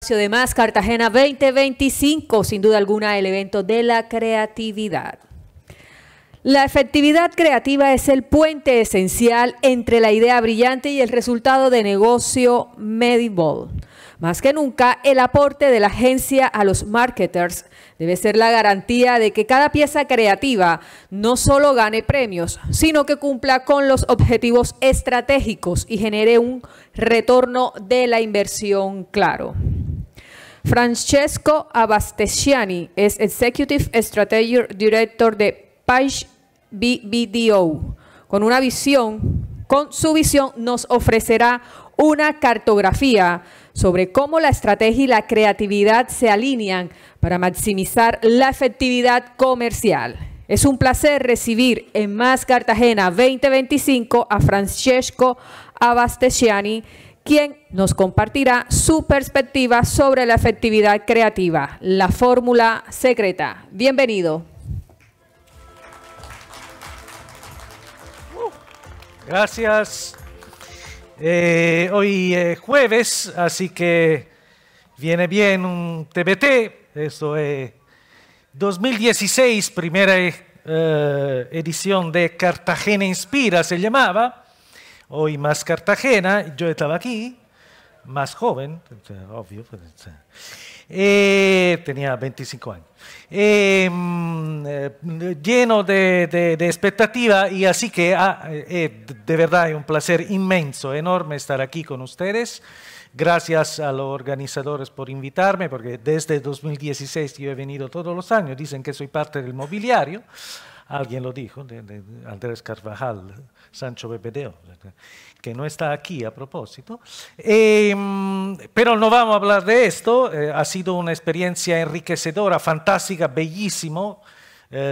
espacio de Más Cartagena 2025, sin duda alguna el evento de la creatividad. La efectividad creativa es el puente esencial entre la idea brillante y el resultado de negocio medible. Más que nunca, el aporte de la agencia a los marketers debe ser la garantía de que cada pieza creativa no solo gane premios, sino que cumpla con los objetivos estratégicos y genere un retorno de la inversión claro. Francesco Abastesiani es Executive Strategy Director de Page BBDO. Con su visión nos ofrecerá una cartografía sobre cómo la estrategia y la creatividad se alinean para maximizar la efectividad comercial. Es un placer recibir en Más Cartagena 2025 a Francesco Abastesiani, quien nos compartirá su perspectiva sobre la efectividad creativa, la fórmula secreta. Bienvenido. Gracias. Hoy es jueves, así que viene bien un TBT. Eso es 2016, primera edición de Cartagena Inspira, se llamaba. Hoy Más Cartagena, yo estaba aquí, más joven, obvio, tenía 25 años. Lleno de expectativa, y así que de verdad es un placer inmenso, enorme estar aquí con ustedes. Gracias a los organizadores por invitarme, porque desde 2016 yo he venido todos los años. Dicen que soy parte del mobiliario. Alguien lo dijo, de Andrés Carvajal, Sancho Bebedeo, que no está aquí a propósito. Pero no vamos a hablar de esto. Ha sido una experiencia enriquecedora, fantástica, bellísimo.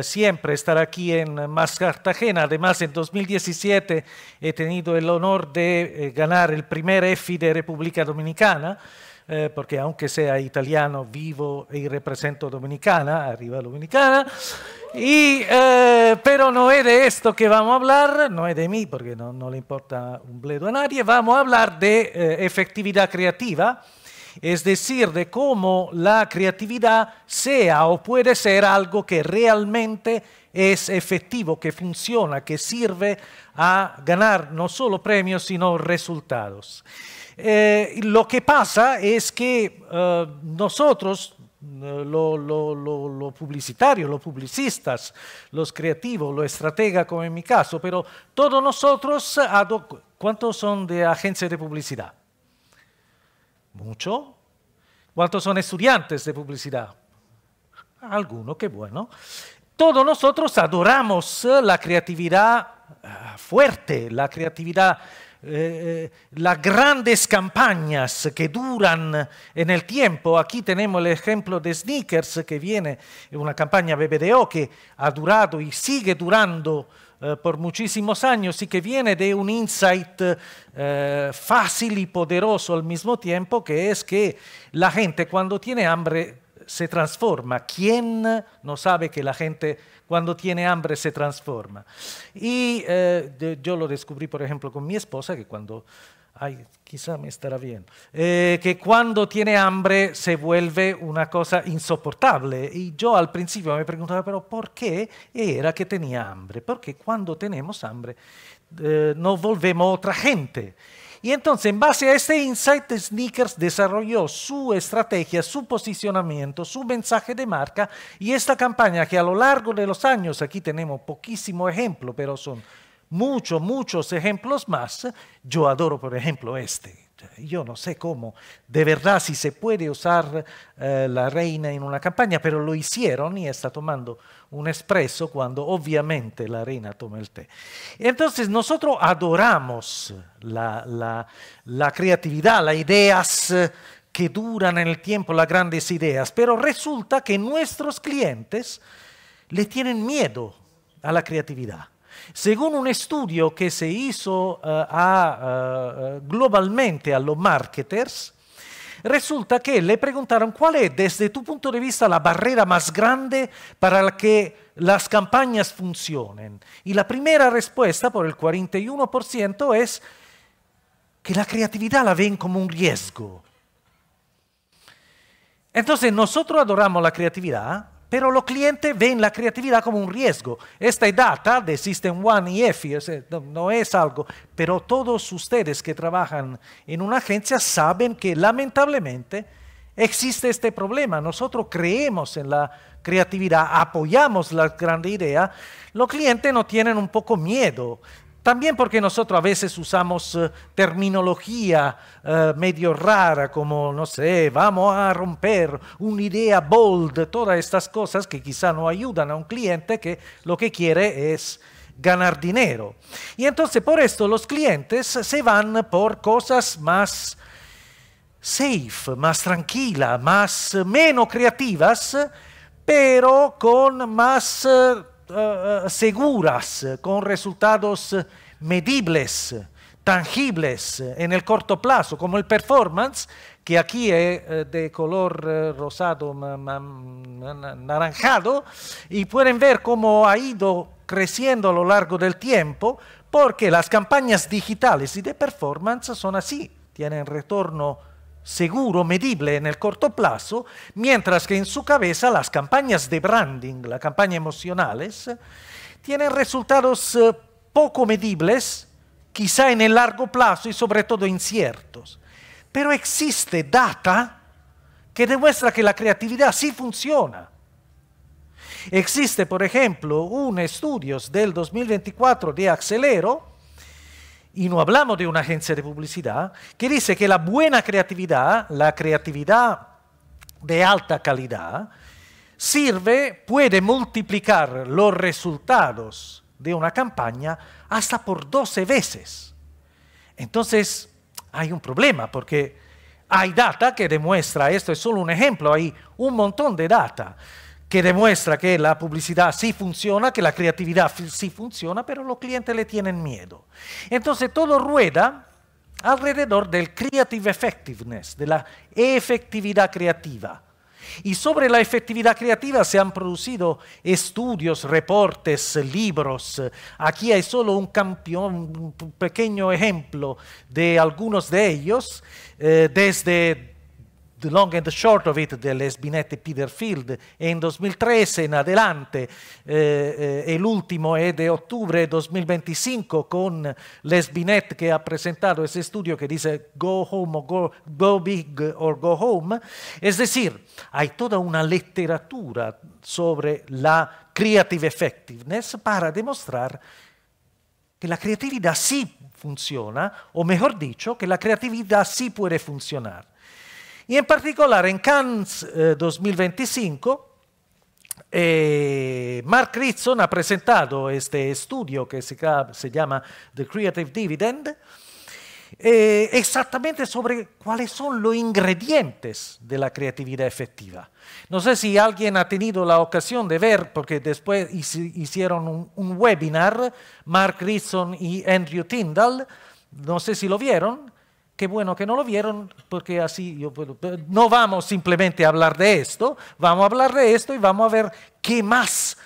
Siempre estar aquí en Más Cartagena. Además, en 2017 he tenido el honor de ganar el primer EFI de República Dominicana, porque aunque sea italiano, vivo y represento Dominicana, arriba Dominicana. Pero no es de esto que vamos a hablar, no es de mí, porque no le importa un bledo a nadie. Vamos a hablar de efectividad creativa, es decir, de cómo la creatividad sea o puede ser algo que realmente es efectivo, que funciona, que sirve a ganar no solo premios, sino resultados. Lo que pasa es que nosotros, los publicitarios, los publicistas, los creativos, los estrategas, como en mi caso, pero todos nosotros, ¿cuántos son de agencias de publicidad? ¿Mucho? ¿Cuántos son estudiantes de publicidad? Algunos, qué bueno. Todos nosotros adoramos la creatividad fuerte, la creatividad, las grandes campañas que duran en el tiempo. Aquí tenemos el ejemplo de Snickers, que viene de una campaña BBDO que ha durado y sigue durando por muchísimos años y que viene de un insight fácil y poderoso al mismo tiempo, que es que la gente cuando tiene hambre se transforma. ¿Quién no sabe que la gente cuando tiene hambre se transforma? Y yo lo descubrí, por ejemplo, con mi esposa, que cuando... quizá me estará bien. Que cuando tiene hambre se vuelve una cosa insoportable. Y yo al principio me preguntaba, ¿pero por qué era que tenía hambre? Porque cuando tenemos hambre nos volvemos otra gente. Y entonces, en base a este insight, Snickers desarrolló su estrategia, su posicionamiento, su mensaje de marca, y esta campaña que a lo largo de los años, aquí tenemos poquísimo ejemplo, pero son muchos ejemplos más. Yo adoro, por ejemplo, este. Yo no sé cómo, de verdad, si se puede usar la reina en una campaña, pero lo hicieron y está tomando un espresso cuando obviamente la reina toma el té. Entonces nosotros adoramos la creatividad, las ideas que duran en el tiempo, las grandes ideas, pero resulta que nuestros clientes le tienen miedo a la creatividad. Según un estudio que se hizo globalmente a los marketers, resulta que le preguntaron cuál es, desde tu punto de vista, la barrera más grande para que las campañas funcionen. Y la primera respuesta, por el 41%, es que la creatividad la ven como un riesgo. Entonces nosotros adoramos la creatividad, pero los clientes ven la creatividad como un riesgo. Esta data de System One y EFI no es algo, pero todos ustedes que trabajan en una agencia saben que lamentablemente existe este problema. Nosotros creemos en la creatividad, apoyamos la grande idea, los clientes nos tienen un poco miedo. También porque nosotros a veces usamos terminología medio rara, como, no sé, vamos a romper una idea bold, todas estas cosas que quizá no ayudan a un cliente que lo que quiere es ganar dinero. Y entonces por esto los clientes se van por cosas más safe, más tranquilas, menos creativas, pero con más seguras, con resultados medibles, tangibles en el corto plazo, como el performance, que aquí es de color rosado, naranjado, y pueden ver cómo ha ido creciendo a lo largo del tiempo, porque las campañas digitales y de performance son así, tienen retorno seguro, medible en el corto plazo, mientras que en su cabeza las campañas de branding, las campañas emocionales, tienen resultados poco medibles, quizá en el largo plazo y sobre todo inciertos. Pero existe data que demuestra que la creatividad sí funciona. Existe, por ejemplo, un estudio del 2024 de Accelero, y no hablamos de una agencia de publicidad, que dice que la buena creatividad, la creatividad de alta calidad, puede multiplicar los resultados de una campaña hasta por 12 veces. Entonces, hay un problema, porque hay data que demuestra, esto es solo un ejemplo, hay un montón de data que demuestra que la publicidad sí funciona, que la creatividad sí funciona, pero los clientes le tienen miedo. Entonces todo rueda alrededor del creative effectiveness, de la efectividad creativa. Y sobre la efectividad creativa se han producido estudios, reportes, libros. Aquí hay solo un pequeño ejemplo de algunos de ellos, desde The Long and the Short of It de Les Binet y Peter Field en 2013 en adelante, el último es de octubre de 2025 con Les Binet que ha presentado ese estudio que dice Go Home o Go Big or Go Home. Es decir, hay toda una literatura sobre la creative effectiveness para demostrar que la creatividad sí funciona, o mejor dicho, que la creatividad sí puede funcionar. Y en particular en Cannes 2025, Mark Ritson ha presentado este estudio que se llama The Creative Dividend, exactamente sobre cuáles son los ingredientes de la creatividad efectiva. No sé si alguien ha tenido la ocasión de ver, porque después hicieron un webinar, Mark Ritson y Andrew Tyndall, no sé si lo vieron. Qué bueno que no lo vieron, porque así no vamos simplemente a hablar de esto, vamos a hablar de esto y vamos a ver qué más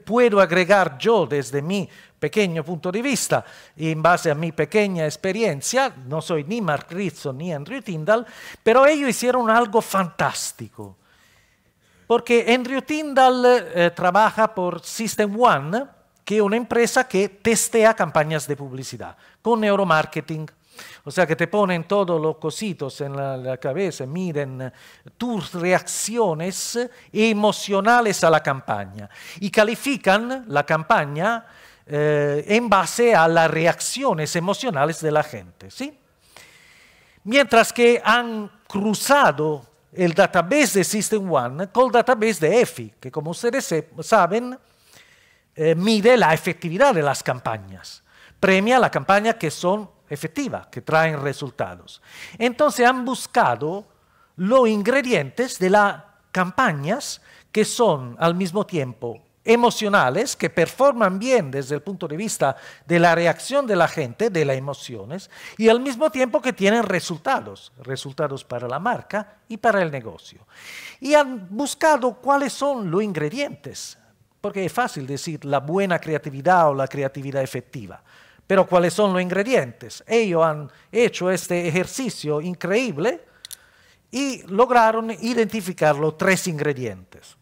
puedo agregar yo desde mi pequeño punto de vista, y en base a mi pequeña experiencia. No soy ni Mark Ritson ni Andrew Tyndall, pero ellos hicieron algo fantástico. Porque Andrew Tyndall trabaja por System One, que es una empresa que testea campañas de publicidad con neuromarketing. O sea que te ponen todos los cositos en la cabeza, miden tus reacciones emocionales a la campaña y califican la campaña en base a las reacciones emocionales de la gente, ¿sí? Mientras que han cruzado el database de System One con el database de EFI, que como ustedes saben, mide la efectividad de las campañas, premia la campaña que son efectiva, que traen resultados. Entonces han buscado los ingredientes de las campañas que son al mismo tiempo emocionales, que performan bien desde el punto de vista de la reacción de la gente, de las emociones, y al mismo tiempo que tienen resultados para la marca y para el negocio. Y han buscado cuáles son los ingredientes, porque es fácil decir la buena creatividad o la creatividad efectiva. Pero ¿cuáles son los ingredientes? Ellos han hecho este ejercicio increíble y lograron identificar los 3 ingredientes.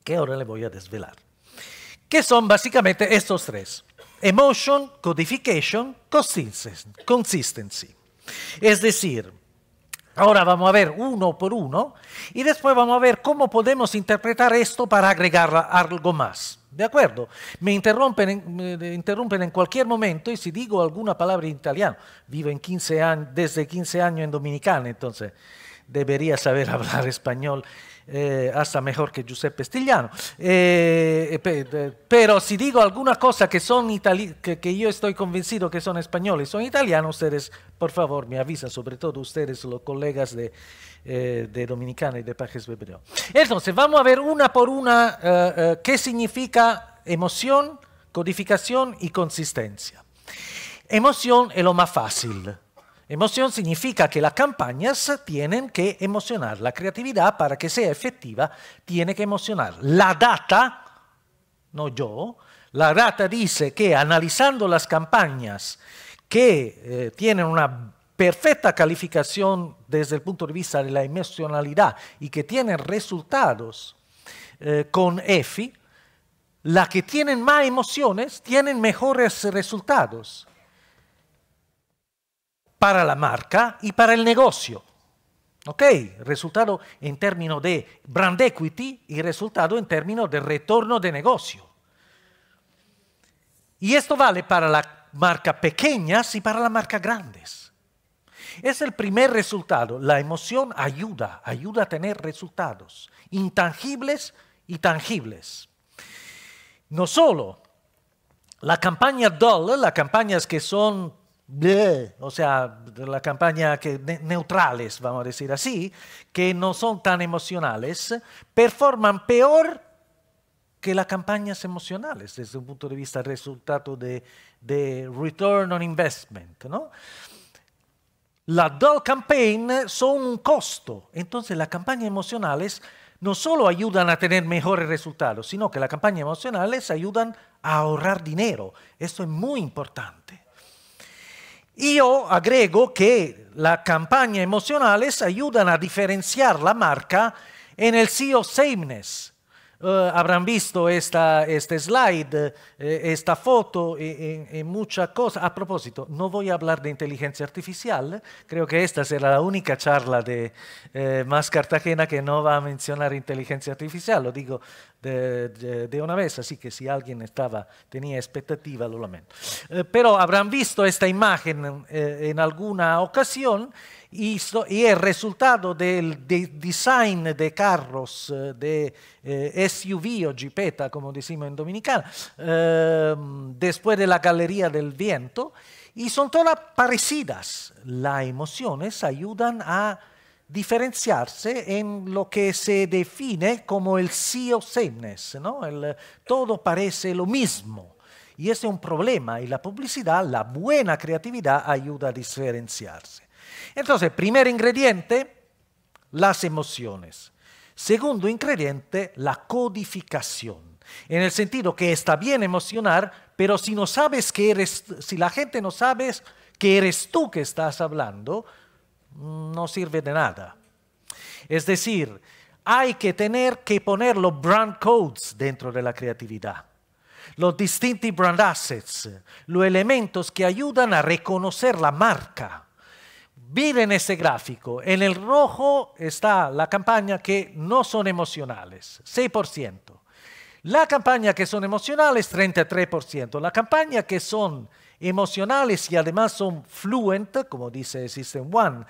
Que ahora le voy a desvelar. Que son básicamente estos 3. Emotion, codification, consistency. Es decir, ahora vamos a ver uno por uno y después vamos a ver cómo podemos interpretar esto para agregar algo más. ¿De acuerdo? Me interrumpen en cualquier momento y si digo alguna palabra en italiano, vivo en 15 años, desde 15 años en Dominicana, entonces debería saber hablar español hasta mejor que Giuseppe Stigliano. Pero si digo alguna cosa que yo estoy convencido que son españoles, son italianos, ustedes, por favor, me avisan, sobre todo ustedes, los colegas de Dominicana y de Pajes Bebreo. Entonces, vamos a ver una por una qué significa emoción, codificación y consistencia. Emoción es lo más fácil. Emoción significa que las campañas tienen que emocionar. La creatividad, para que sea efectiva, tiene que emocionar. La data, no yo, la data dice que analizando las campañas que tienen una perfecta calificación desde el punto de vista de la emocionalidad y que tienen resultados con EFI, las que tienen más emociones tienen mejores resultados para la marca y para el negocio. ¿Ok? Resultado en términos de brand equity y resultado en términos de retorno de negocio. Y esto vale para las marcas pequeñas y para las marcas grandes. Es el primer resultado. La emoción ayuda a tener resultados intangibles y tangibles. No solo la campaña dull, las campañas que son o sea, la campaña neutrales, vamos a decir así, que no son tan emocionales, performan peor que las campañas emocionales desde un punto de vista resultado de return on investment, ¿no? Las dull campaign son un costo, entonces las campañas emocionales no solo ayudan a tener mejores resultados, sino que las campañas emocionales ayudan a ahorrar dinero. Esto es muy importante. Y yo agrego que las campañas emocionales ayudan a diferenciar la marca en el SEO sameness. Habrán visto este slide, esta foto y muchas cosas. A propósito, no voy a hablar de inteligencia artificial. Creo que esta será la única charla de Más Cartagena que no va a mencionar inteligencia artificial. Lo digo de una vez, así que si alguien tenía expectativa, lo lamento. Pero habrán visto esta imagen en alguna ocasión. Y el resultado del design de carros, de SUV o Jeepeta, como decimos en Dominicana, después de la Galería del Viento, y son todas parecidas. Las emociones ayudan a diferenciarse en lo que se define como el SEO sameness, ¿no? Todo parece lo mismo. Y ese es un problema, y la publicidad, la buena creatividad, ayuda a diferenciarse. Entonces, primer ingrediente, las emociones. Segundo ingrediente, la codificación. En el sentido que está bien emocionar, pero si no sabes que si la gente no sabe que eres tú que estás hablando, no sirve de nada. Es decir, hay que poner los brand codes dentro de la creatividad. Los distinctive brand assets, los elementos que ayudan a reconocer la marca. Miren ese gráfico. En el rojo está la campaña que no son emocionales, 6%. La campaña que son emocionales, 33%. La campaña que son emocionales y además son fluent, como dice System One.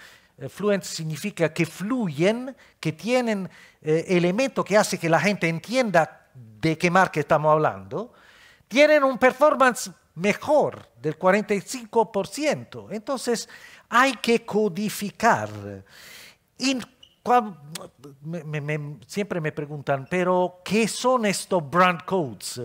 Fluent significa que fluyen, que tienen elementos que hacen que la gente entienda de qué marca estamos hablando. Tienen un performance mejor del 45%. Entonces, hay que codificar. Y siempre me preguntan, pero ¿qué son estos brand codes?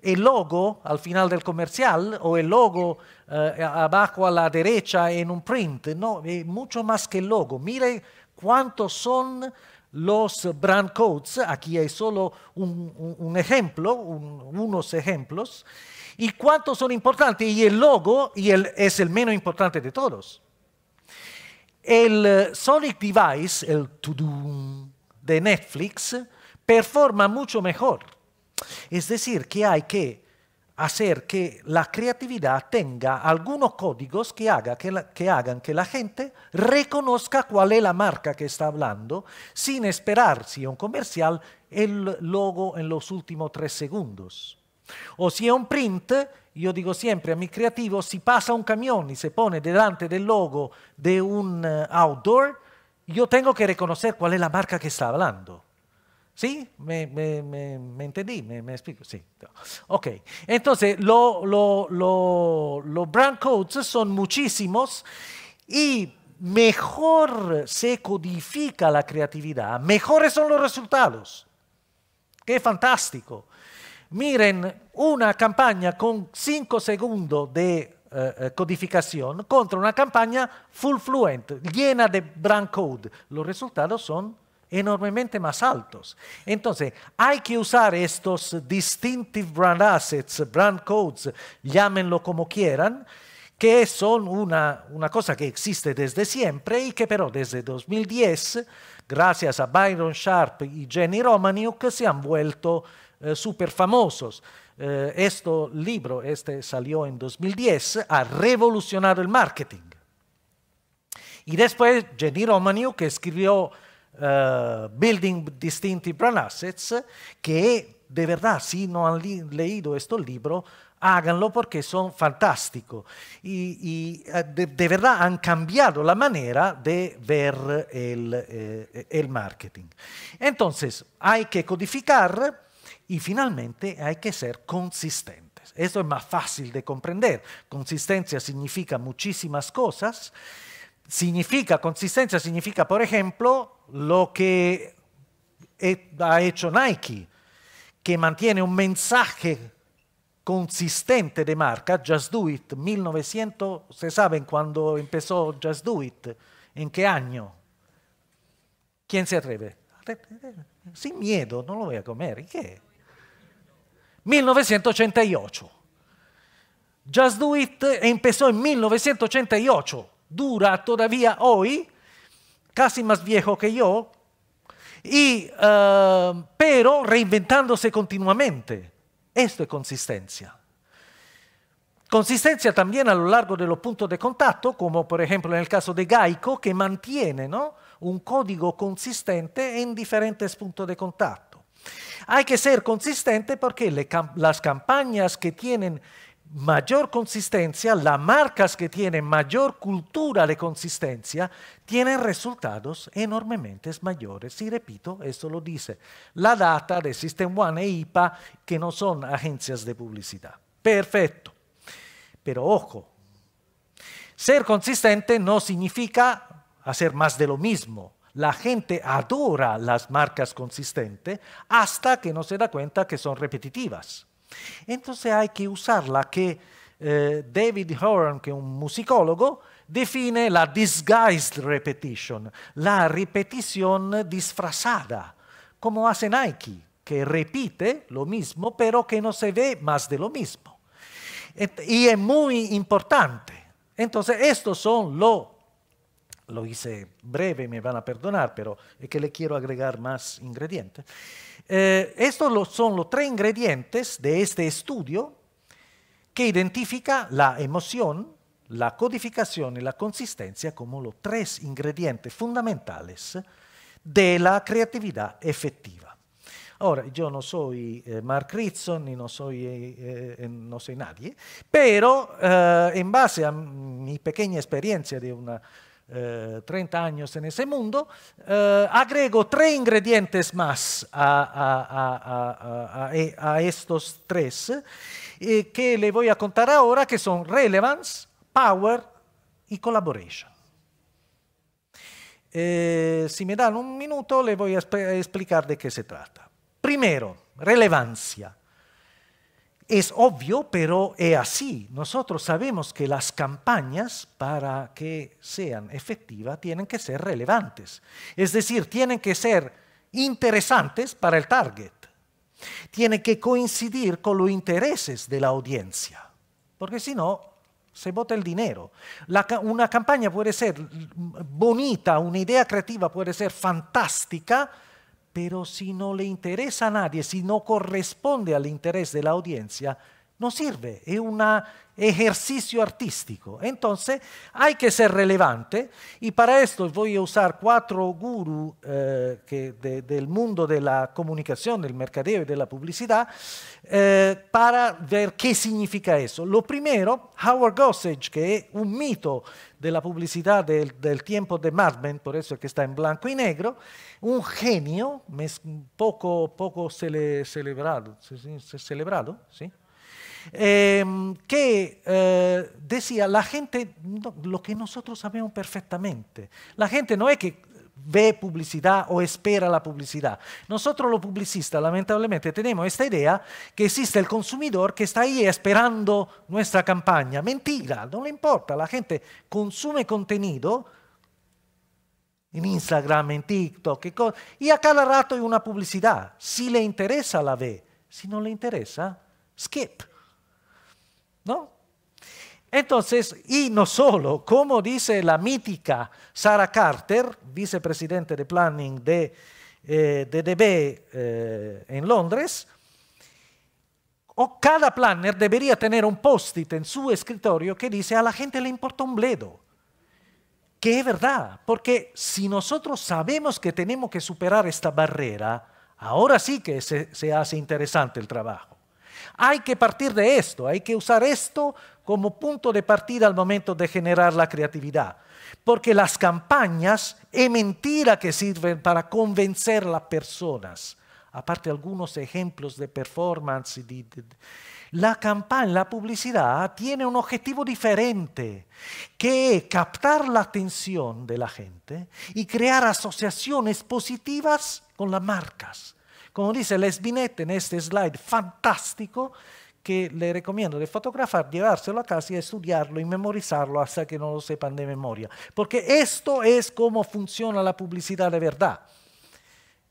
¿El logo al final del comercial o el logo abajo a la derecha en un print? No, mucho más que el logo. Mire cuántos son los brand codes, aquí hay solo un ejemplo, unos ejemplos, y cuántos son importantes, y el logo es el menos importante de todos. El Sonic Device, el Tudum de Netflix, performa mucho mejor. Es decir, que hay que hacer que la creatividad tenga algunos códigos que hagan que la gente reconozca cuál es la marca que está hablando, sin esperar, si es un comercial, el logo en los últimos 3 segundos. O si es un print, yo digo siempre a mi creativo, si pasa un camión y se pone delante del logo de un outdoor, yo tengo que reconocer cuál es la marca que está hablando. ¿Sí? ¿Me entendí? ¿Me explico? Sí. Ok. Entonces, los brand codes son muchísimos y mejor se codifica la creatividad, mejores son los resultados. ¡Qué fantástico! Miren una campaña con 5 segundos de codificación contra una campaña full fluent, llena de brand code. Los resultados son enormemente más altos. Entonces, hay que usar estos distinctive brand assets, brand codes, llámenlo como quieran, que son una cosa que existe desde siempre y que pero desde 2010, gracias a Byron Sharp y Jenny Romaniuk, se han vuelto súper famosos. Este libro, salió en 2010, ha revolucionado el marketing. Y después Jenny Romaniuk escribió Building Distinctive Brand Assets, que de verdad, si no han leído este libro, háganlo porque son fantásticos y de verdad han cambiado la manera de ver el marketing. Entonces, hay que codificar y finalmente hay que ser consistentes. Esto es más fácil de comprender. Consistencia significa muchísimas cosas. Consistencia significa, por ejemplo, lo que ha hecho Nike, que mantiene un mensaje consistente de marca. Just Do It, 1900, ¿se saben cuándo empezó Just Do It? ¿En qué año? ¿Quién se atreve? Sin miedo, no lo voy a comer. ¿Y qué? 1988. Just Do It empezó en 1988. Dura todavía hoy, casi más viejo que yo, pero reinventándose continuamente. Esto es consistencia. Consistencia también a lo largo de los puntos de contacto, como por ejemplo en el caso de Geico, que mantiene, ¿no?, un código consistente en diferentes puntos de contacto. Hay que ser consistente porque las campañas que tienen mayor consistencia, las marcas que tienen mayor cultura de consistencia, tienen resultados enormemente mayores. Y repito, esto lo dice la data de System One e IPA, que no son agencias de publicidad. Perfecto. Pero ojo, ser consistente no significa hacer más de lo mismo. La gente adora las marcas consistentes hasta que no se da cuenta que son repetitivas. Entonces hay que usar la que David Horan, que es un musicólogo, define la disguised repetition, la repetición disfrazada, como hace Nike, que repite lo mismo, pero que no se ve más de lo mismo. Y es muy importante. Entonces estos son lo hice breve, me van a perdonar, pero es que le quiero agregar más ingredientes. Estos son los 3 ingredientes de este estudio que identifica la emoción, la codificación y la consistencia como los 3 ingredientes fundamentales de la creatividad efectiva. Ahora, yo no soy Mark Ritson ni no soy nadie, pero en base a mi pequeña experiencia de 30 años en ese mundo, agrego 3 ingredientes más a estos 3 que le voy a contar ahora, que son relevance, power y collaboration. Si me dan un minuto, le voy a explicar de qué se trata. Primero, relevancia. Es obvio, pero es así. Nosotros sabemos que las campañas, para que sean efectivas, tienen que ser relevantes. Es decir, tienen que ser interesantes para el target. Tiene que coincidir con los intereses de la audiencia, porque si no, se bota el dinero. Una campaña puede ser bonita, una idea creativa puede ser fantástica, pero si no le interesa a nadie, si no corresponde al interés de la audiencia, no sirve, es un ejercicio artístico. Entonces hay que ser relevante y para esto voy a usar 4 gurús del mundo de la comunicación, del mercadeo y de la publicidad para ver qué significa eso. Lo primero, Howard Gossage, que es un mito de la publicidad del tiempo de Mad Men, por eso es que está en blanco y negro, un genio, poco celebrado, ¿sí? Que decía, la gente, lo que nosotros sabemos perfectamente, la gente no es que ve publicidad o espera la publicidad. Nosotros los publicistas lamentablemente tenemos esta idea que existe el consumidor que está ahí esperando nuestra campaña. Mentira, no le importa, la gente consume contenido en Instagram, en TikTok, y a cada rato hay una publicidad. Si le interesa la ve, si no le interesa, skip. ¿No? Entonces, y no solo, como dice la mítica Sarah Carter, vicepresidente de planning de DB en Londres, cada planner debería tener un post-it en su escritorio que dice a la gente le importa un bledo. Que es verdad, porque si nosotros sabemos que tenemos que superar esta barrera, ahora sí que se hace interesante el trabajo. Hay que partir de esto, hay que usar esto como punto de partida al momento de generar la creatividad. Porque las campañas es mentira que sirven para convencer a las personas. Aparte algunos ejemplos de performance. La campaña, la publicidad tiene un objetivo diferente, que es captar la atención de la gente y crear asociaciones positivas con las marcas. Como dice Les Binet en este slide fantástico, que le recomiendo de fotografar, llevárselo a casa y estudiarlo y memorizarlo hasta que no lo sepan de memoria. Porque esto es cómo funciona la publicidad de verdad.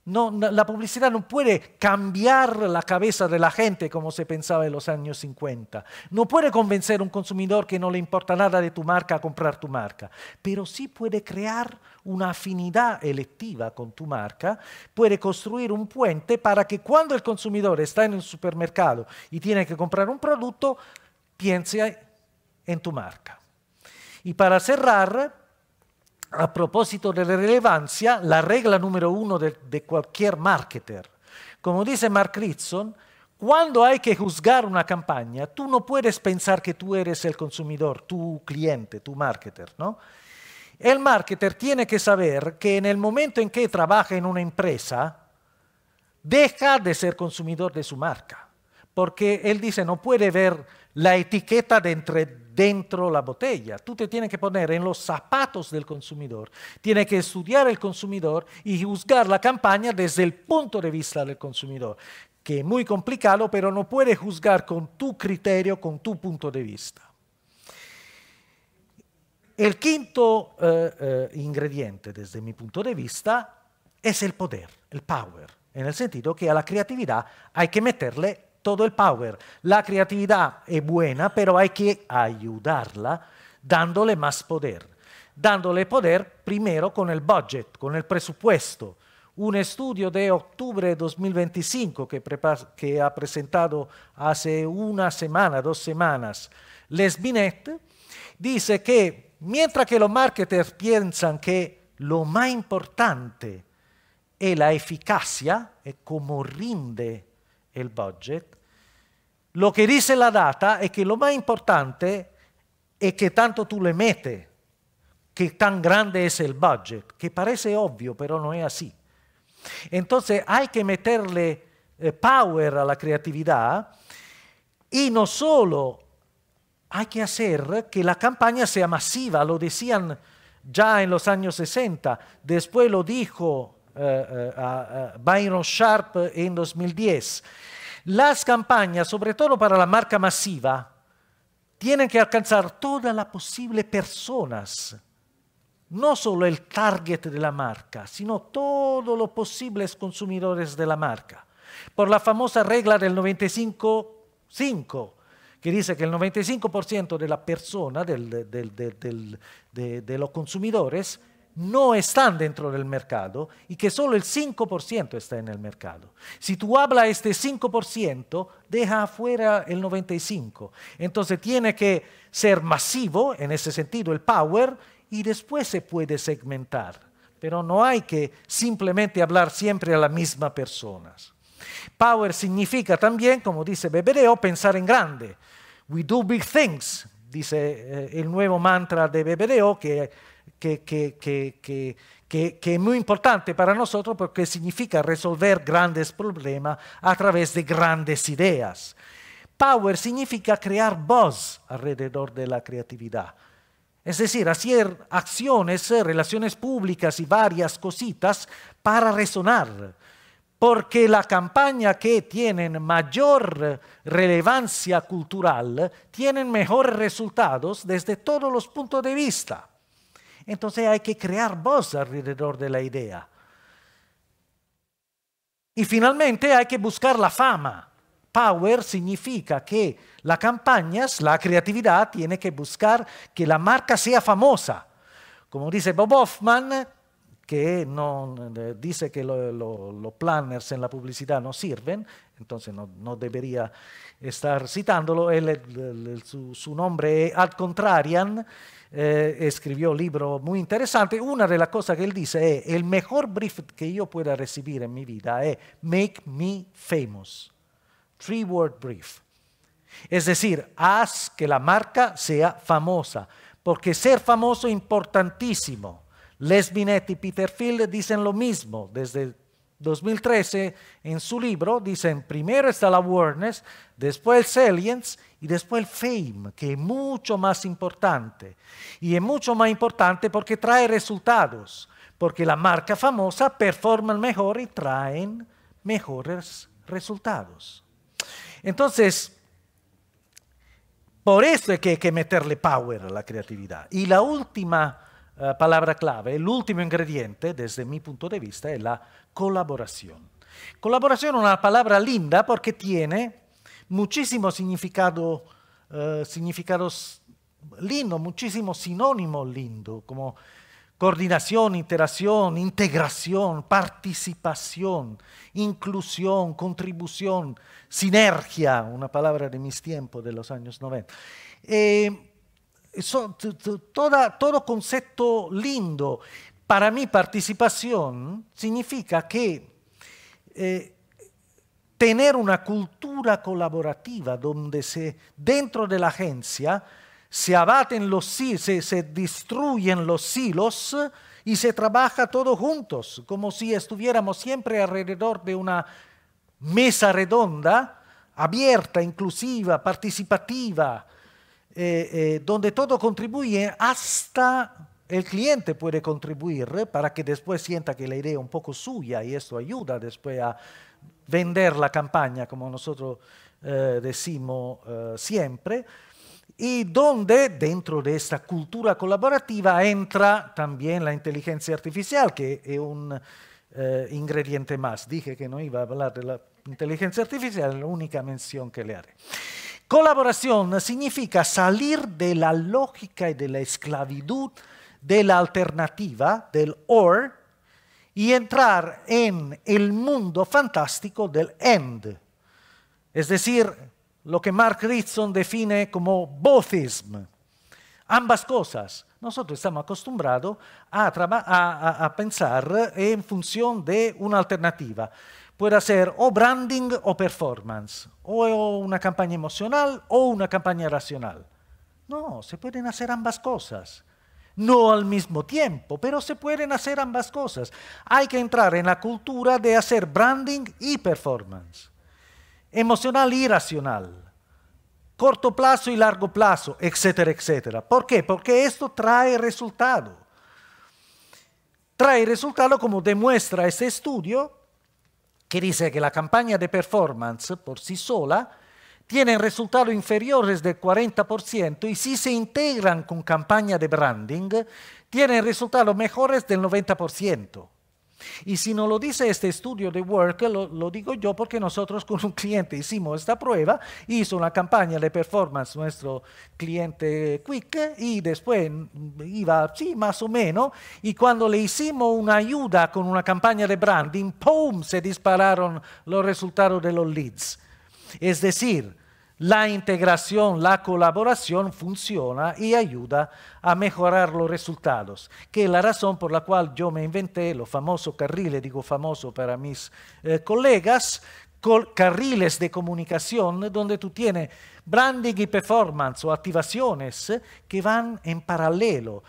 No, la publicidad no puede cambiar la cabeza de la gente como se pensaba en los años 50. No puede convencer a un consumidor que no le importa nada de tu marca a comprar tu marca. Pero sí puede crear una afinidad electiva con tu marca, puede construir un puente para que cuando el consumidor está en el supermercado y tiene que comprar un producto, piense en tu marca. Y para cerrar, a propósito de la relevancia, la regla número 1 de cualquier marketer. Como dice Mark Ritson, cuando hay que juzgar una campaña, tú no puedes pensar que tú eres el consumidor, tu cliente, tu marketer, ¿no? El marketer tiene que saber que en el momento en que trabaja en una empresa, deja de ser consumidor de su marca. Porque él dice, no puede ver la etiqueta dentro la botella. Tú te tienes que poner en los zapatos del consumidor. Tienes que estudiar el consumidor y juzgar la campaña desde el punto de vista del consumidor, que es muy complicado, pero no puedes juzgar con tu criterio, con tu punto de vista. El quinto ingrediente, desde mi punto de vista, es el poder, el power, en el sentido que a la creatividad hay que meterle todo el power. La creatividad es buena, pero hay que ayudarla dándole más poder. Dándole poder primero con el budget, con el presupuesto. Un estudio de octubre de 2025 que ha presentado hace una semana, 2 semanas, Les Binet, dice que mientras que los marketers piensan que lo más importante es la eficacia, es cómo rinde el budget, lo que dice la data es que lo más importante es que tanto tú le metes, que tan grande es el budget, que parece obvio, pero no es así. Entonces hay que meterle power a la creatividad y no solo hay que hacer que la campaña sea masiva, lo decían ya en los años 60, después lo dijo Byron Sharp en 2010. Las campañas, sobre todo para la marca masiva, tienen que alcanzar todas las posibles personas no solo el target de la marca, sino todos los posibles consumidores de la marca. Por la famosa regla del 95-5, que dice que el 95% de la persona, de los consumidores, no están dentro del mercado y que solo el 5% está en el mercado. Si tú hablas este 5%, deja afuera el 95%. Entonces tiene que ser masivo, en ese sentido, el power, y después se puede segmentar. Pero no hay que simplemente hablar siempre a las mismas personas. Power significa también, como dice BBDO, pensar en grande. We do big things, dice el nuevo mantra de BBDO, que es muy importante para nosotros porque significa resolver grandes problemas a través de grandes ideas. Power significa crear buzz alrededor de la creatividad. Es decir, hacer acciones, relaciones públicas y varias cositas para resonar. Porque la campaña que tienen mayor relevancia cultural tienen mejores resultados desde todos los puntos de vista. Entonces hay que crear voz alrededor de la idea. Y finalmente hay que buscar la fama. Power significa que las campañas, la creatividad, tiene que buscar que la marca sea famosa. Como dice Bob Hoffman, que no, dice que los planners en la publicidad no sirven, entonces no debería estar citándolo. Su nombre es Ad Contrarian, escribió un libro muy interesante. Una de las cosas que él dice es: el mejor brief que yo pueda recibir en mi vida es make me famous. 3-word brief. Es decir, haz que la marca sea famosa, porque ser famoso es importantísimo. Les Binet y Peter Thiel dicen lo mismo. Desde 2013, en su libro, dicen: primero está la awareness, después el salience y después el fame, que es mucho más importante. Y es mucho más importante porque trae resultados, porque la marca famosa performa mejor y traen mejores resultados. Entonces, por eso es que hay que meterle power a la creatividad. Y la última palabra clave, el último ingrediente, desde mi punto de vista, es la colaboración. Colaboración es una palabra linda porque tiene muchísimos significados lindos, muchísimos sinónimos lindos, como coordinación, interacción, integración, participación, inclusión, contribución, sinergia, una palabra de mis tiempos, de los años 90. Todo concepto lindo. Para mí, participación significa que tener una cultura colaborativa donde dentro de la agencia se abaten se destruyen los silos y se trabaja todos juntos, como si estuviéramos siempre alrededor de una mesa redonda, abierta, inclusiva, participativa, donde todo contribuye, hasta el cliente puede contribuir para que después sienta que la idea es un poco suya y esto ayuda después a vender la campaña, como nosotros decimos siempre. Y donde dentro de esta cultura colaborativa entra también la inteligencia artificial, que es un ingrediente más. Dije que no iba a hablar de la inteligencia artificial, es la única mención que le haré. Colaboración significa salir de la lógica y de la esclavitud de la alternativa, del or, y entrar en el mundo fantástico del and. Es decir, lo que Mark Ritson define como bothism, ambas cosas. Nosotros estamos acostumbrados a pensar en función de una alternativa. Puede ser o branding o performance, o una campaña emocional o una campaña racional. No, se pueden hacer ambas cosas. No al mismo tiempo, pero se pueden hacer ambas cosas. Hay que entrar en la cultura de hacer branding y performance. Emocional y racional, corto plazo y largo plazo, etcétera, etcétera. ¿Por qué? Porque esto trae resultado. Trae resultado como demuestra este estudio, que dice que la campaña de performance por sí sola tienen resultados inferiores del 40% y si se integran con campaña de branding, tienen resultados mejores del 90%. Y si no lo dice este estudio de Work, lo digo yo porque nosotros con un cliente hicimos esta prueba, hizo una campaña de performance nuestro cliente Quick y después iba, sí, más o menos, y cuando le hicimos una ayuda con una campaña de branding, ¡pum!, se dispararon los resultados de los leads. Es decir, la integración, la colaboración funciona y ayuda a mejorar los resultados, que es la razón por la cual yo me inventé los famosos carriles, digo famoso para mis colegas, carriles de comunicación donde tú tienes branding y performance o activaciones que van en paralelo.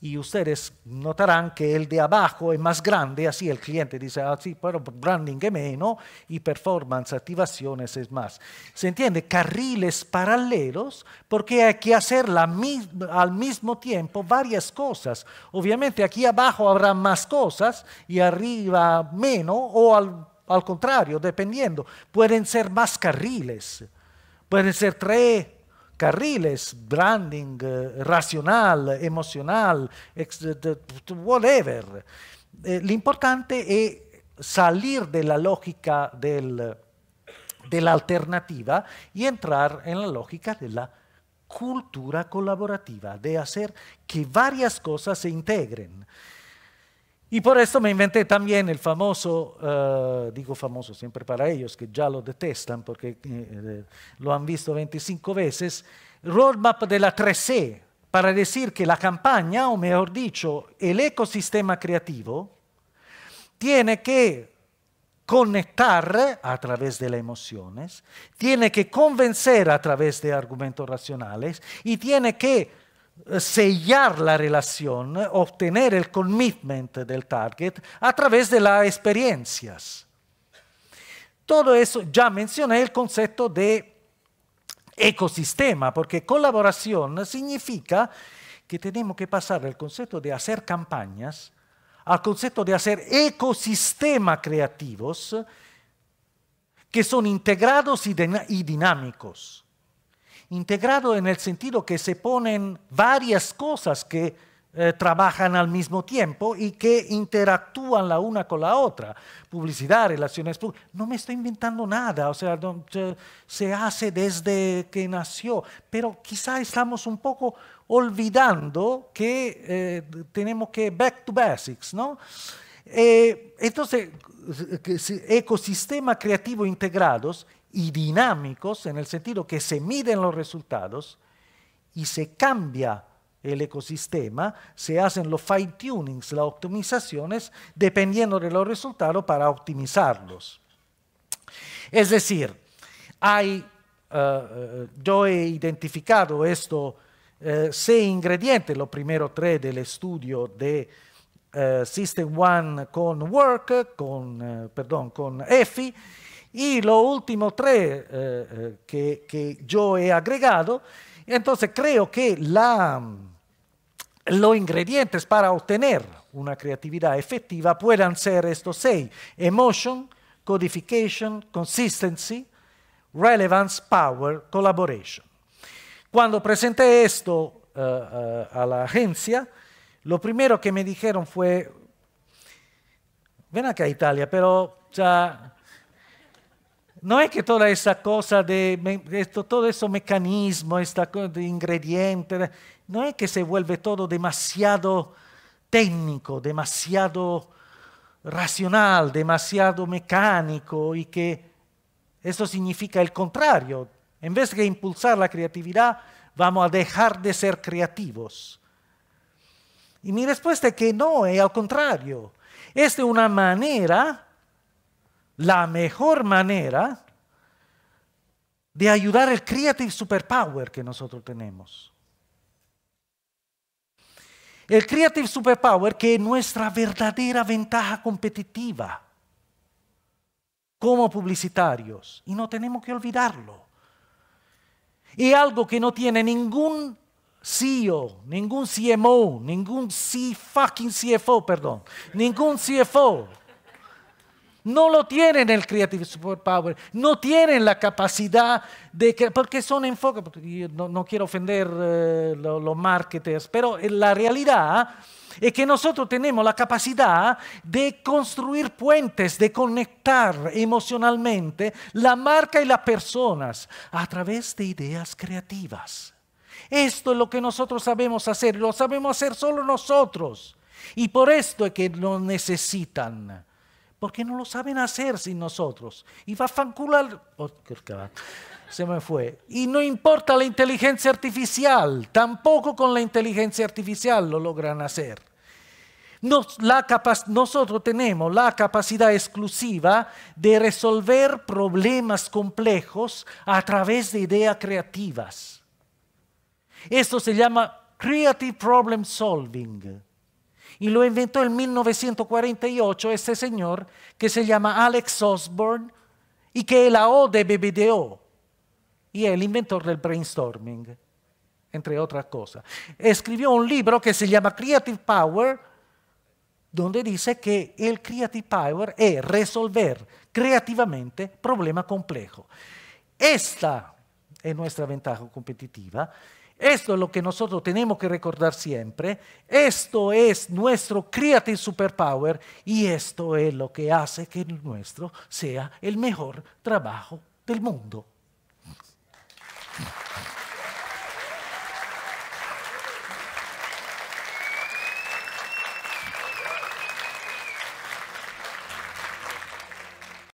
Y ustedes notarán que el de abajo es más grande, así el cliente dice, ah, sí, pero branding es menos y performance, activaciones es más. ¿Se entiende? Carriles paralelos porque hay que hacer al mismo tiempo varias cosas. Obviamente aquí abajo habrá más cosas y arriba menos o al contrario, dependiendo. Pueden ser más carriles, pueden ser 3 carriles, branding, racional, emocional, whatever. Lo importante es salir de la lógica de la alternativa y entrar en la lógica de la cultura colaborativa, de hacer que varias cosas se integren. Y por esto me inventé también el famoso, digo famoso siempre para ellos que ya lo detestan porque lo han visto 25 veces, roadmap de la 3C, para decir que la campaña, o mejor dicho, el ecosistema creativo, tiene que conectar a través de las emociones, tiene que convencer a través de argumentos racionales y tiene que sellar la relación, obtener el commitment del target a través de las experiencias. Todo eso, ya mencioné el concepto de ecosistema, porque colaboración significa que tenemos que pasar del concepto de hacer campañas al concepto de hacer ecosistemas creativos que son integrados y dinámicos. Integrado en el sentido que se ponen varias cosas que trabajan al mismo tiempo y que interactúan la una con la otra. Publicidad, relaciones públicas. No me estoy inventando nada, o sea, se hace desde que nació, pero quizá estamos un poco olvidando que tenemos que back to basics, ¿no? Entonces, ecosistemas creativos integrados y dinámicos, en el sentido que se miden los resultados y se cambia el ecosistema, se hacen los fine-tunings, las optimizaciones, dependiendo de los resultados para optimizarlos. Es decir, yo he identificado estos 6 ingredientes, los primeros 3 del estudio de System One con Work, con EFI, y los últimos 3 que yo he agregado. Entonces creo que los ingredientes para obtener una creatividad efectiva puedan ser estos 6: emotion, codification, consistency, relevance, power, collaboration. Cuando presenté esto a la agencia, lo primero que me dijeron fue, ven acá Italia, pero ya... No es que toda esa cosa todo ese mecanismo, esta cosa de ingredientes, no es que se vuelve todo demasiado técnico, demasiado racional, demasiado mecánico y que eso significa el contrario. En vez de impulsar la creatividad, vamos a dejar de ser creativos. Y mi respuesta es que no, es al contrario. Es de una manera... la mejor manera de ayudar el creative superpower que nosotros tenemos. El creative superpower que es nuestra verdadera ventaja competitiva como publicitarios, y no tenemos que olvidarlo. Es algo que no tiene ningún CEO, ningún CMO, ningún ningún CFO, No lo tienen el Creative Superpower, no tienen la capacidad porque son enfoques, yo no quiero ofender los marketers, pero la realidad es que nosotros tenemos la capacidad de construir puentes, de conectar emocionalmente la marca y las personas a través de ideas creativas. Esto es lo que nosotros sabemos hacer, lo sabemos hacer solo nosotros. Y por esto es que nos necesitan. Porque no lo saben hacer sin nosotros. Y va a fancular. Oh, se me fue. Y no importa la inteligencia artificial, tampoco con la inteligencia artificial lo logran hacer. Nosotros tenemos la capacidad exclusiva de resolver problemas complejos a través de ideas creativas. Esto se llama Creative Problem Solving. Y lo inventó en 1948 este señor que se llama Alex Osborne y que es la O de BBDO. Y es el inventor del brainstorming, entre otras cosas. Escribió un libro que se llama Creative Power, donde dice que el Creative Power es resolver creativamente problemas complejos. Esta es nuestra ventaja competitiva. Esto es lo que nosotros tenemos que recordar siempre. Esto es nuestro Creative Superpower y esto es lo que hace que el nuestro sea el mejor trabajo del mundo.